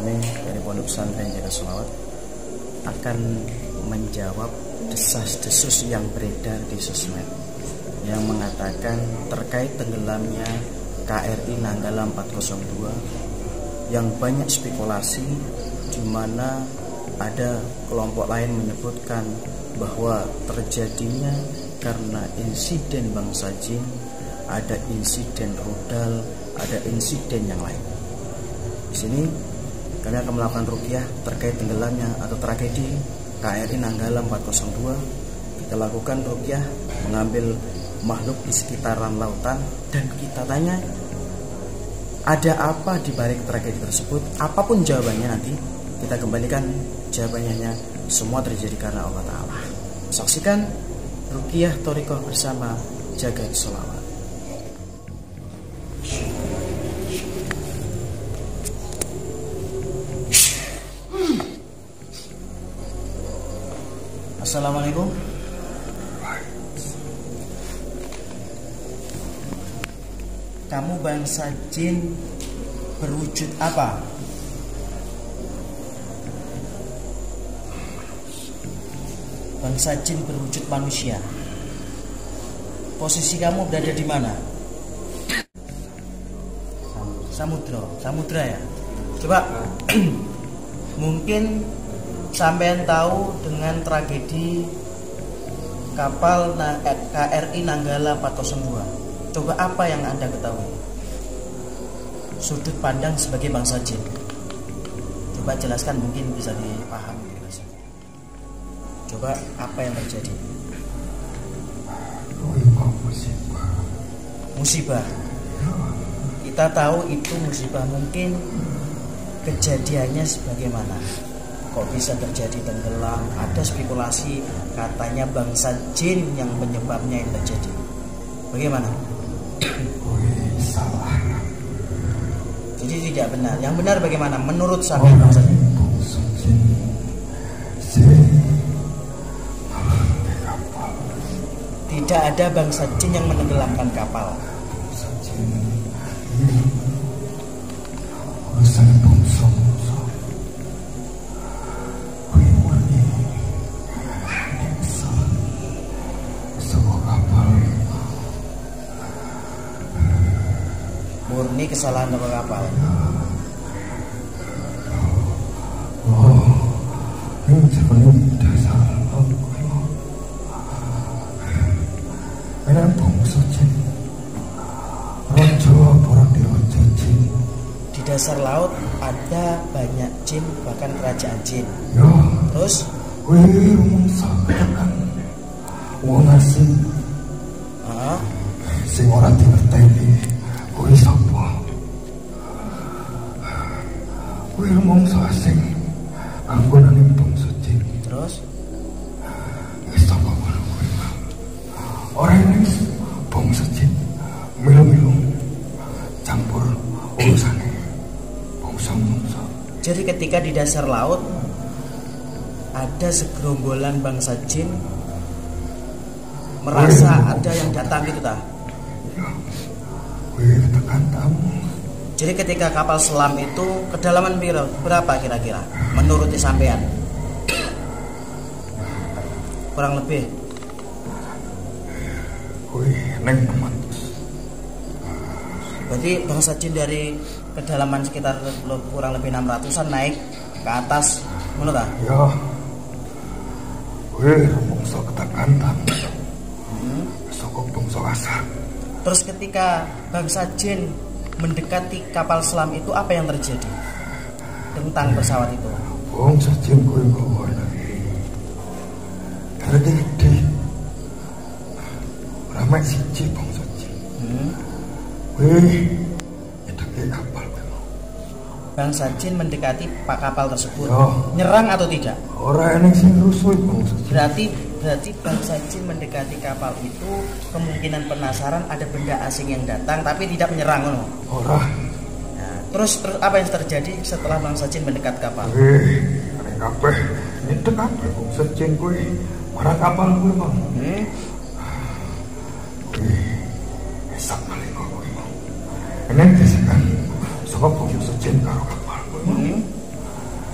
kami dari Pondok Pesantren Jaga Sholawat akan menjawab desas-desus yang beredar di sosmed yang mengatakan terkait tenggelamnya KRI Nanggala 402 yang banyak spekulasi, di mana ada kelompok lain menyebutkan bahwa terjadinya karena insiden bangsa jin, ada insiden rudal, ada insiden yang lain. Di sini kami akan melakukan ruqyah terkait tenggelamnya atau tragedi KRI Nanggala 402. Kita lakukan ruqyah mengambil makhluk di sekitaran lautan dan kita tanya ada apa di balik tragedi tersebut. Apapun jawabannya nanti kita kembalikan jawabannya, semua terjadi karena Allah Ta'ala. Saksikan ruqyah thoriqah bersama Jaga Sholawat. Assalamualaikum. Kamu bangsa jin berwujud apa? Bangsa jin berwujud manusia. Posisi kamu berada di mana? Samudra ya. Coba mungkin sampean tahu dengan tragedi kapal KRI Nanggala 402. Coba apa yang Anda ketahui? Sudut pandang sebagai bangsa jin. Coba jelaskan, mungkin bisa dipahami. Coba apa yang terjadi? Musibah. Kita tahu itu musibah, mungkin kejadiannya sebagaimana? Kok bisa terjadi tenggelam? Ada spekulasi katanya bangsa jin yang penyebabnya yang terjadi. Bagaimana? Salah. Jadi tidak benar. Yang benar bagaimana? Menurut sampean bangsa jin? Tidak ada bangsa jin yang menenggelamkan kapal. Murni kesalahan kapal. Di dasar laut ada banyak jin, bahkan kerajaan jin. Terus wong asing sing ora dingerteni kuwi sapa? Kuwi mongso asing anggonane bangsa jin. Terus wis sapa kuwi? Ora enek bangsa jin milu-milu campur urusane bangsa-bangsa. Jadi ketika di dasar laut ada segerombolan bangsa jin merasa ada yang datang gitu ta? Tekan tamu. Jadi ketika kapal selam itu kedalaman berapa kira-kira menurut sampean? Kurang lebih. Neng. Berarti bangsa jin dari kedalaman sekitar kurang lebih 600-an naik ke atas, ngono ta? Ya. Bangsa tekan tamu. Sokok bangsa asal. Terus ketika bangsa jin mendekati kapal selam itu apa yang terjadi tentang pesawat itu? Bangsa jin kuwi gawa gede. Ramai siji bangsa jin. Itu kapal. Bangsa jin mendekati kapal tersebut. Ya. Nyerang atau tidak? Ora enek sing rusuh bangsa jin. Berarti bangsa jin mendekati kapal itu kemungkinan penasaran ada benda asing yang datang tapi tidak menyerang, no? Ora. Nah, terus apa yang terjadi setelah bangsa jin mendekat kapal? Nek kabeh itu kabeh bangsa jin kuwi marang kapal kuwi, Bang. Esak malih kuwi, Bang. Enek disekan saka bangsa jin karo kapal kuwi.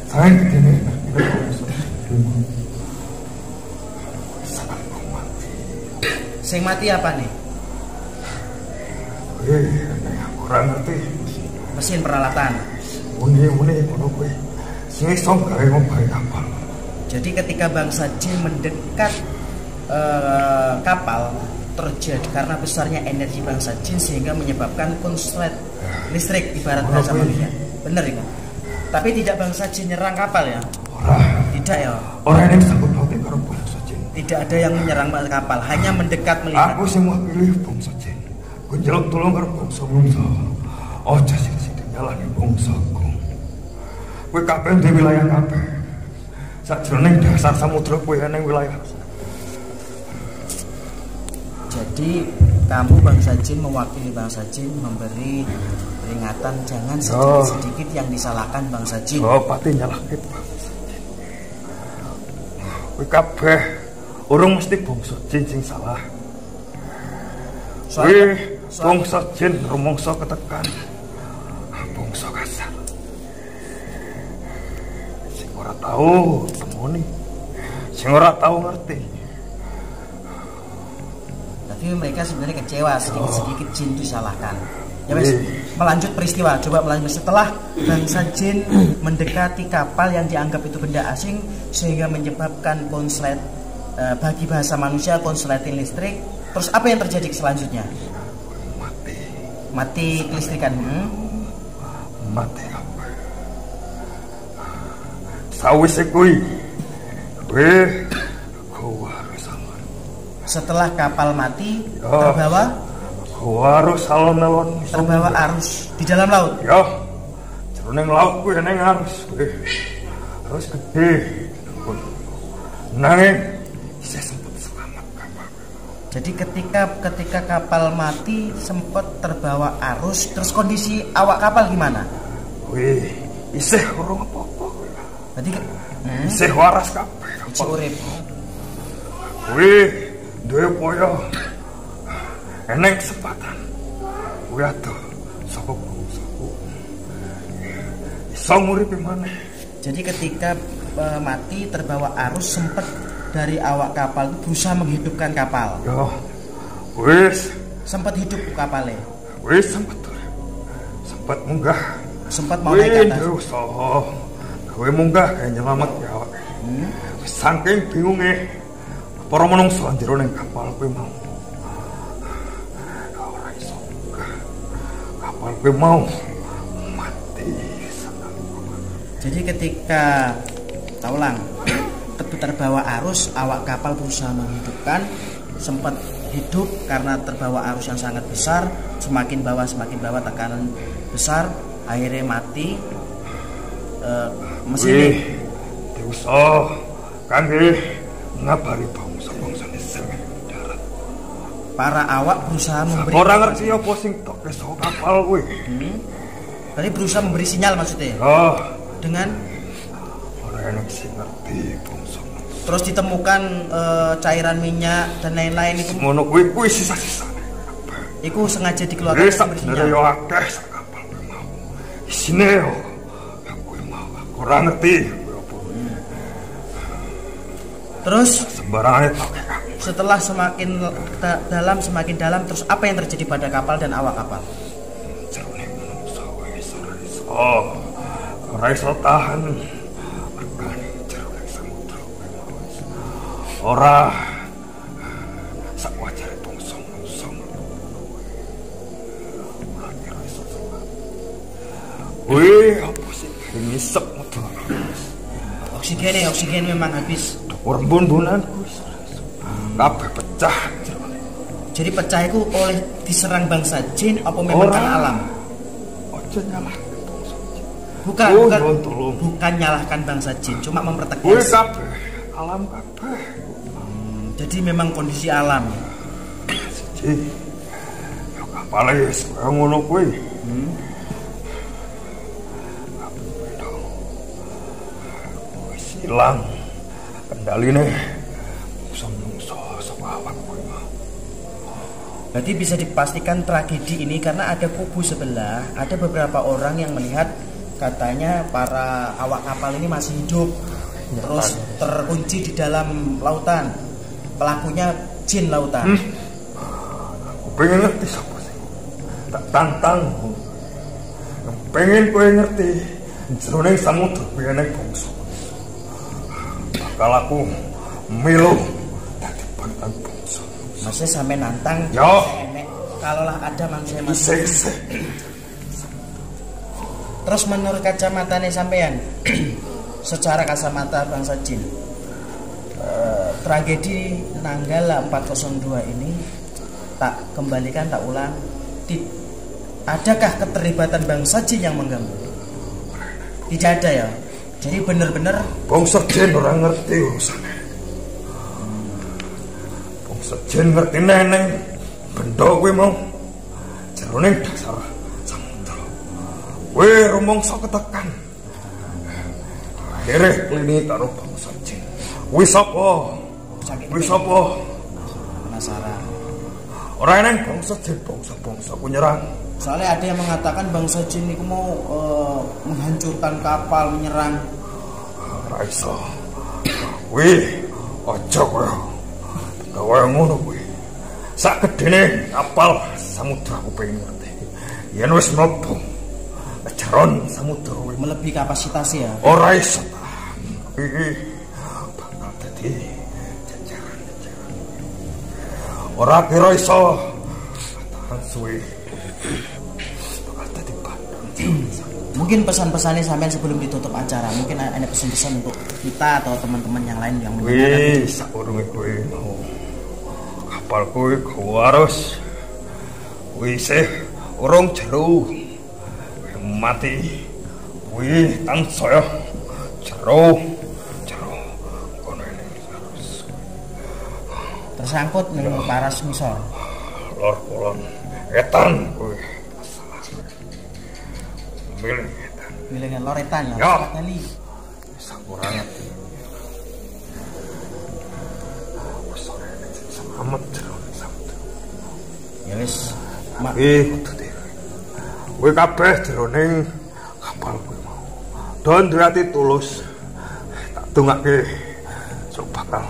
Saya begini, sangat mati. Sing mati apa nih? Kurang ngerti. Mesin peralatan. Muni kono kowe. Sing iso gawe ngombe kapal. Jadi ketika bangsa jin mendekat kapal, terjadi karena besarnya energi bangsa jin sehingga menyebabkan konslet listrik ibarat bahasa manusia. Bener itu. Tapi tidak bangsa jin nyerang kapal ya? Tidak ya. Orang yang sanggup pautnya karo bangsa jin. Tidak ada yang menyerang kapal, hanya mendekat melihat. Aku semua pilih bangsa jin. Gue njaluk tolong karo bangsa. Ojo sithik-sithik nyalahke bangsaku. Kowe kabeh di wilayah kabeh. Sajroning dasar samudra kowe ning wilayah. Jadi kamu bangsa jin mewakili bangsa jin memberi peringatan jangan sedikit-sedikit yang disalahkan bangsa jin. Oh, pati nyalahke bangsa jin. Kowe kabeh urung mesti bangsa jin sing salah. Bangsa jin rumangsa ketekan. Bangsa kasar. Sing ora tau temoni. Sing ora tau ngerti. Tapi mereka sebenarnya kecewa sedikit-sedikit jin disalahkan. Ya wes, melanjut peristiwa. Coba melanjut setelah bangsa jin mendekati kapal yang dianggap itu benda asing sehingga menyebabkan konslet bagi bahasa manusia konsleting listrik. Terus apa yang terjadi selanjutnya? Mati kelistrikan. Mati apa? Sawise kuwi. Setelah kapal mati terbawa terbawa arus di dalam laut. Ya, jroning laut kuwi ning arus. Arus gede. Nanging isih sempat selamat kapal. Jadi ketika kapal mati sempat terbawa arus, terus kondisi awak kapal gimana? Isih urung apa-apa. Berarti isih waras kabeh. Isih urip. Duwe poyo eneng kesempatan kuwi adoh saka bangsaku iso nguripi maneh. Jadi ketika mati terbawa arus sempat dari awak kapal berusaha menghidupkan kapal. Yo sempat hidup kapalnya. Sempat munggah. Sempat mau naik ke atas. Kowe munggah kayak nyelamet ya. Saking bingunge para menungso jero ning kapal kowe mau. Ora iso munggah. Kapal kowe mau mati. Jadi ketika taulang terbawa arus, awak kapal berusaha menghidupkan, sempat hidup karena terbawa arus yang sangat besar, semakin bawah tekanan besar, akhirnya mati. Mesin diusaha kangge ngabari bangsa-bangsa sing darat. Para awak berusaha memberi. Orang ngerti apa sing tok kesok kapal kowe. Berarti berusaha memberi sinyal maksudnya. Dengan orang yang sing ngerti bangsa. Terus ditemukan cairan minyak dan lain-lain itu. Ngono kuwi sisa-sisa. Iku sengaja dikeluarkan memberi sinyal. Yo akeh sak kapal mau. Isine yo kowe mau ora ngerti. Terus sembarangan setelah semakin dalam terus apa yang terjadi pada kapal dan awak kapal? Ora iso tahan regane jroning samudra. Ora sak wajare bangsa-bangsa. Apa sih ngisep motor? Oksigen memang habis. Rembun-rembunan kabeh pecah. Jadi pecah itu oleh diserang bangsa jin apa memang karena alam? Ojo nyalahkan bangsa jin. Bukan nyalahkan bangsa jin, cuma mempertegas. Kuwi kabeh alam kabeh. Jadi memang kondisi alam. Siji. Ya kapal wis ngono kuwi. Wis ilang kendaline. Berarti bisa dipastikan tragedi ini karena ada kubu sebelah, ada beberapa orang yang melihat katanya para awak kapal ini masih hidup, terus terkunci di dalam lautan. Pelakunya jin lautan. Aku pengen ngerti siapa sih? Tak tantang. Pengen kowe ngerti. Jroning samudra piye bangsa. Bakal aku milu dadi bantang bangsa. Maksudnya sampai nantang. Yo. Kalaulah ada manusia. Terus menurut kacamatanya sampean, secara kacamata bangsa jin, tragedi Nanggala 402 ini tak kembalikan, tak ulang, adakah keterlibatan bangsa jin yang mengganggu? Tidak ada ya. Jadi benar-benar bangsa jin orang ngerti urusannya. Bangsa jin ngerti neneng benda kowe mau jroning dasar samudra. Kowe rumangsa ketekan. Akhirnya klini taruh bangsa jin. Wis apa? Penasaran. Orang yang bangsa jin, bangsa ku nyerang. Soalnya ada yang mengatakan bangsa jin itu mau menghancurkan kapal, menyerang. Raiso. Wih, aja kowe. Gawe ngono kowe. Sak gedene kapal samudra ku pengen ngerti. Yen wis mlebu jeron samudra melebihi kapasitas ya. Ora iso. Bakal dadi jajaran. Ora kira iso. Tahan suwe. Bakal dadi bandung. Mungkin pesan-pesannya sampean sebelum ditutup acara, mungkin ada pesan-pesan untuk kita atau teman-teman yang lain yang mendengarkan. Wih, sakurunge kowe mau kapal kowe harus wis urung jero mati. Wih, tansaya jero kono ini harus tersangkut ning paras misor. Lor kulon etan kowe masalah. Milengan loretan ya. Kali. Sakurang amat jroning samudra. Ya wis, kudu dhewe. Kowe kabeh jroning kapal kowe mau. Don durati tulus. Tak dongake sok bakal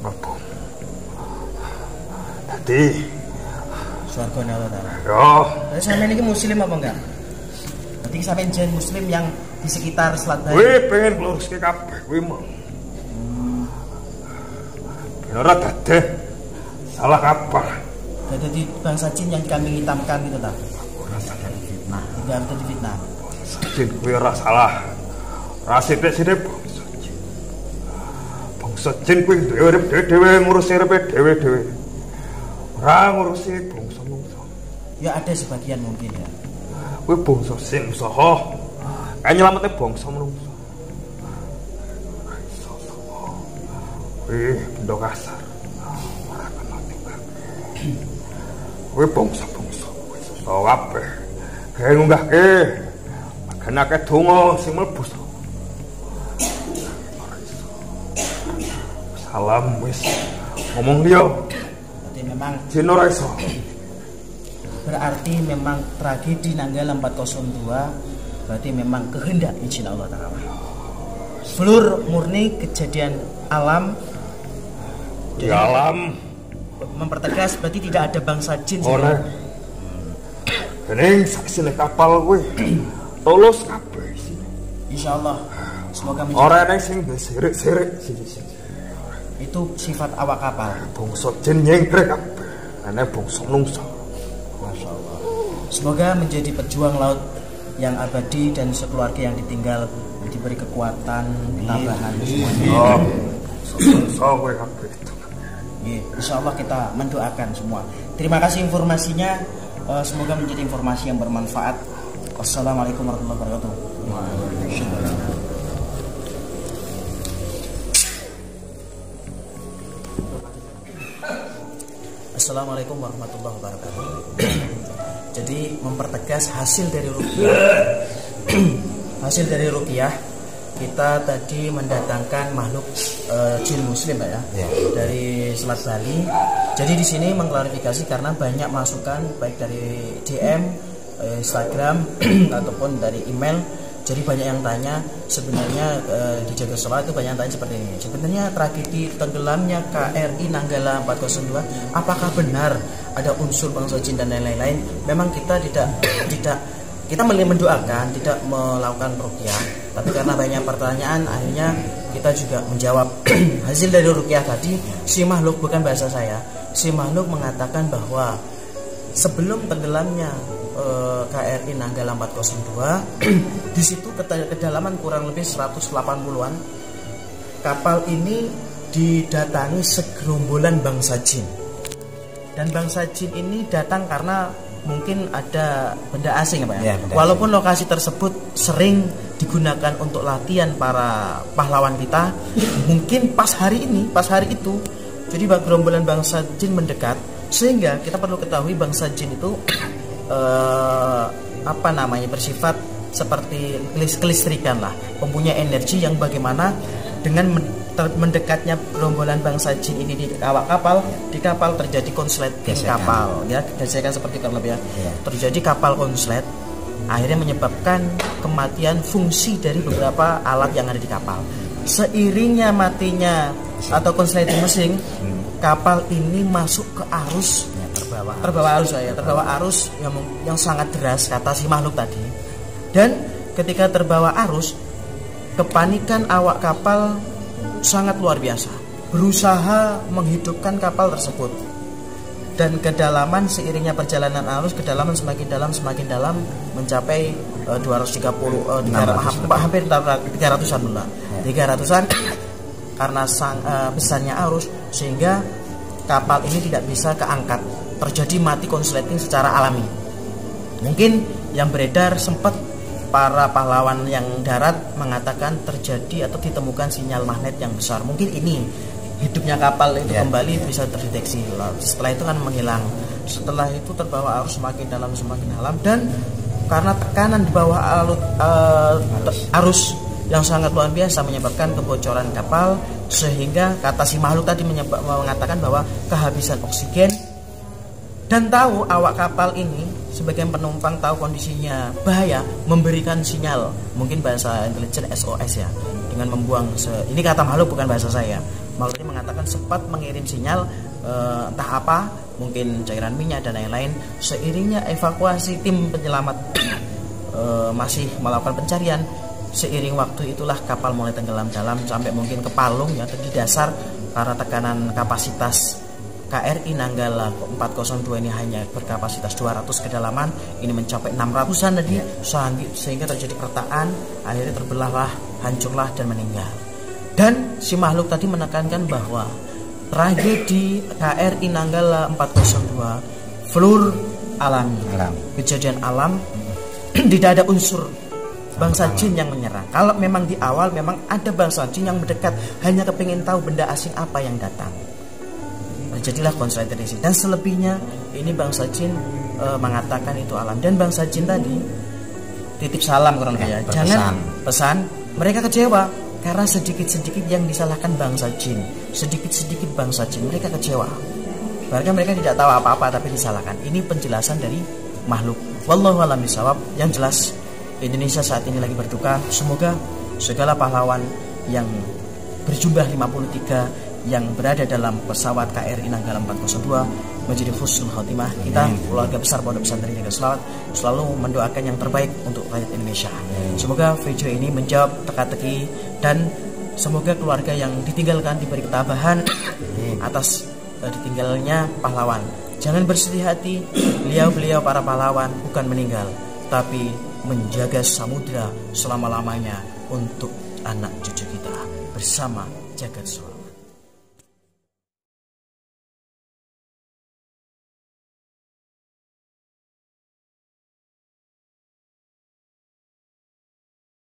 mlebu. Dadi swargane Allah Taala. Yo. Terus sampeyan iki muslim apa enggak? Berarti sampeyan jen muslim yang di sekitar Selat Bali. Kowe pengen ngluruske kabeh kowe mau. Ora dadeh salah kabar. Jadi bangsa jin yang kami hitamkan gitu tak? Ora salah fitnah. Tidak ada fitnah. Jin kowe ora salah. Ra sithik-sithik bangsa jin. Bangsa jin kowe dhewe ngurusi urepe dhewe. Ora ngurusi bangsa-bangsa. Ya ada sebagian mungkin ya. Kowe bangsa jin usaha kae nyelametne bangsa manungsa. Benda kasar ora mati kabeh. Kowe bangsa-bangsa wis iso kabeh. Gawe ngunggahke maganake donga sing mlebu. Salam wis ngomong liya. Berarti memang jin ora iso. Berarti memang tragedi Nanggala 402 berarti memang kehendak izin Allah Taala. Seluruh murni kejadian alam. Di alam mempertegas berarti tidak ada bangsa jin. Ora. Kening saksine kapal kowe tulus kabeh isine. Insyaallah semoga ora ana sing sirik-sirik siji-siji. Itu sifat awak kapal. Bangsa jin nyengkrek kabeh. Ana bangsa manungsa. Masyaallah. Semoga menjadi pejuang laut yang abadi dan sekeluarga yang ditinggal diberi kekuatan, ketabahan semuanya. Kowe kabeh. Insyaallah kita mendoakan semua. Terima kasih informasinya. Semoga menjadi informasi yang bermanfaat. Wassalamualaikum warahmatullahi wabarakatuh. Assalamualaikum warahmatullahi wabarakatuh. Jadi mempertegas hasil dari ruqyah kita tadi mendatangkan makhluk jin muslim ya, dari Selat Bali. Jadi di sini mengklarifikasi karena banyak masukan baik dari DM Instagram ataupun dari email. Jadi banyak yang tanya sebenarnya di Jagat Sholawat itu banyak yang tanya seperti ini. Sebenarnya tragedi tenggelamnya KRI Nanggala 402 apakah benar ada unsur bangsa jin dan lain-lain? Memang kita tidak kita mendoakan, tidak melakukan ruqyah. Tapi karena banyak pertanyaan, akhirnya kita juga menjawab. Hasil dari ruqyah tadi, si makhluk, bukan bahasa saya, si makhluk mengatakan bahwa sebelum tenggelamnya KRI Nanggala 402 di situ kedalaman kurang lebih 180-an kapal ini didatangi segerombolan bangsa jin. Dan bangsa jin ini datang karena mungkin ada benda asing Pak ya. Walaupun lokasi tersebut sering digunakan untuk latihan para pahlawan kita, mungkin pas hari itu jadi gerombolan bangsa jin mendekat, sehingga kita perlu ketahui bangsa jin itu bersifat seperti kelistrikan lah, mempunyai energi yang bagaimana dengan mendekatnya gerombolan bangsa jin ini di awak kapal, di kapal terjadi konsleting kapal ya, gesekan seperti kalau ya. Terjadi kapal konslet, akhirnya menyebabkan kematian fungsi dari beberapa alat yang ada di kapal. Seiringnya matinya atau konsleting mesin, kapal ini masuk ke arus, terbawa arus yang sangat deras kata si makhluk tadi. Dan ketika terbawa arus, kepanikan awak kapal sangat luar biasa, berusaha menghidupkan kapal tersebut. Dan kedalaman, seiringnya perjalanan arus, kedalaman semakin dalam mencapai 300-an karena besarnya arus, sehingga kapal ini tidak bisa keangkat, terjadi mati konsleting secara alami. Mungkin yang beredar sempat para pahlawan yang darat mengatakan terjadi atau ditemukan sinyal magnet yang besar. Mungkin ini hidupnya kapal itu kembali bisa terdeteksi. Setelah itu kan menghilang. Setelah itu terbawa arus semakin dalam, dan karena tekanan di bawah arus yang sangat luar biasa menyebabkan kebocoran kapal, sehingga kata si makhluk tadi mengatakan bahwa kehabisan oksigen. Dan tahu awak kapal ini sebagian penumpang tahu kondisinya bahaya, memberikan sinyal, mungkin bahasa intelijen SOS ya, dengan membuang ini kata makhluk, bukan bahasa saya. Makhluk ini mengatakan sempat mengirim sinyal entah apa, mungkin cairan minyak dan lain-lain. Seiringnya evakuasi tim penyelamat masih melakukan pencarian, seiring waktu itulah kapal mulai tenggelam dalam sampai mungkin ke palung ya, di dasar, karena tekanan kapasitas KRI Nanggala 402 ini hanya berkapasitas 200 kedalaman, ini mencapai 600-an tadi, sehingga terjadi pertahan, akhirnya terbelahlah, hancurlah dan meninggal. Dan si makhluk tadi menekankan bahwa tragedi KRI Nanggala 402 fluor alami, kejadian alam, tidak ada unsur bangsa jin yang menyerang. Kalau memang di awal memang ada bangsa jin yang mendekat, hanya kepingin tahu benda asing apa yang datang, terjadilah konsleting. Dan selebihnya ini bangsa jin mengatakan itu alam. Dan bangsa jin tadi titip salam kurang lebih ya, jangan pesan. Mereka kecewa karena sedikit-sedikit yang disalahkan bangsa jin, sedikit-sedikit bangsa jin, mereka kecewa. Bahkan mereka tidak tahu apa-apa tapi disalahkan. Ini penjelasan dari makhluk. Wallahu a'lam bishawab. Yang jelas Indonesia saat ini lagi berduka. Semoga segala pahlawan yang berjumlah 53 yang berada dalam pesawat KRI Nanggala 402 menjadi husnul khotimah. Kita keluarga besar Pondok Pesantren Jagat Sholawat selalu mendoakan yang terbaik untuk rakyat Indonesia. Semoga video ini menjawab teka-teki, dan semoga keluarga yang ditinggalkan diberi ketabahan atas ditinggalnya pahlawan. Jangan bersedih hati, beliau para pahlawan bukan meninggal, tapi menjaga samudra selama-lamanya untuk anak cucu kita bersama Jagat Sholawat.